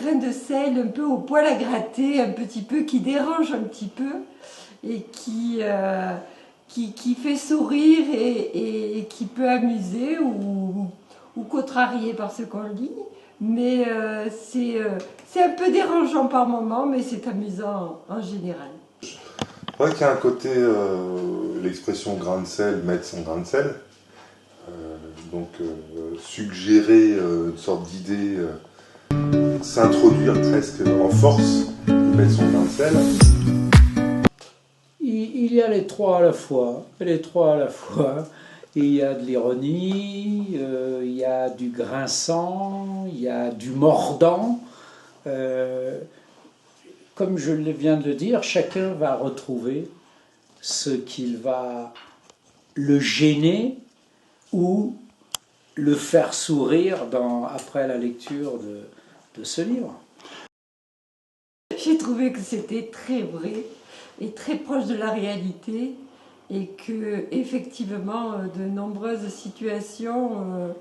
grain de sel un peu au poil à gratter, un petit peu, qui dérange un petit peu et qui fait sourire et qui peut amuser ou contrarier par ce qu'on lit. Mais c'est un peu dérangeant par moment, mais c'est amusant en général. C'est vrai qu'il y a un côté, l'expression grain de sel, mettre son grain de sel, donc suggérer une sorte d'idée, s'introduire presque en force, mettre son grain de sel. Il y a les trois à la fois, Il y a de l'ironie, il y a du grinçant, il y a du mordant. Comme je viens de le dire, chacun va retrouver ce qu'il va le gêner ou le faire sourire après la lecture de ce livre. J'ai trouvé que c'était très vrai et très proche de la réalité et que effectivement de nombreuses situations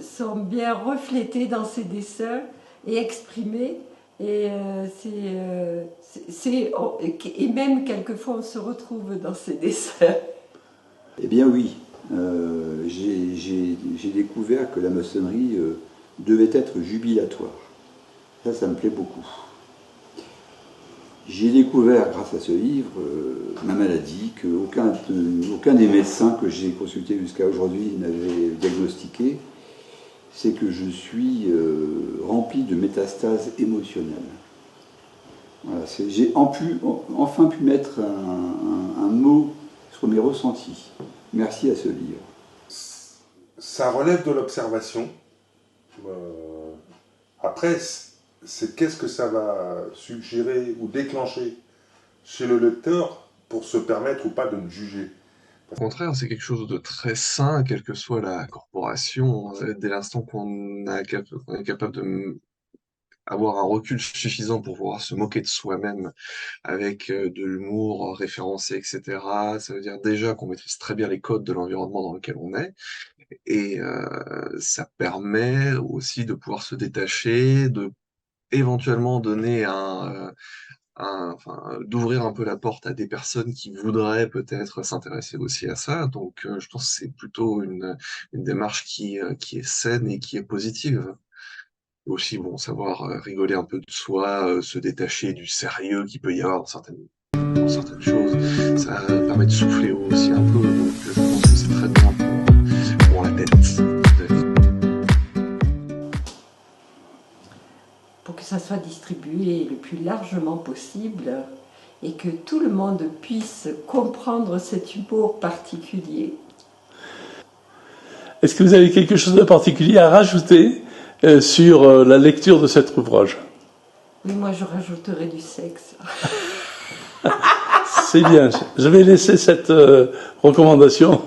sont bien reflétées dans ces dessins et exprimées et et même quelquefois on se retrouve dans ces dessins. Eh bien oui, j'ai découvert que la maçonnerie devait être jubilatoire. Ça me plaît beaucoup. J'ai découvert, grâce à ce livre, ma maladie, qu'aucun des médecins que j'ai consultés jusqu'à aujourd'hui n'avait diagnostiqué. C'est que je suis rempli de métastases émotionnelles. Voilà, j'ai enfin pu mettre un mot sur mes ressentis. Merci à ce livre. Ça relève de l'observation. Après, c'est qu'est-ce que ça va suggérer ou déclencher chez le lecteur pour se permettre ou pas de me juger. Au contraire, c'est quelque chose de très sain, quelle que soit la corporation, dès l'instant qu'on est capable de avoir un recul suffisant pour pouvoir se moquer de soi-même avec de l'humour référencé, etc. Ça veut dire déjà qu'on maîtrise très bien les codes de l'environnement dans lequel on est, et ça permet aussi de pouvoir se détacher, de éventuellement donner d'ouvrir un peu la porte à des personnes qui voudraient peut-être s'intéresser aussi à ça. Donc, je pense que c'est plutôt une démarche qui est saine et qui est positive. Aussi, bon, savoir rigoler un peu de soi, se détacher du sérieux qu'il peut y avoir dans certaines choses, ça permet de souffler aussi un peu. Donc, je pense que c'est très bien pour la tête. Pour que ça soit distribué le plus largement possible et que tout le monde puisse comprendre cet humour particulier. Est-ce que vous avez quelque chose de particulier à rajouter sur la lecture de cet ouvrage? Oui, moi je rajouterais du sexe. C'est bien, je vais laisser cette recommandation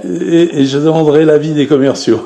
et je demanderai l'avis des commerciaux.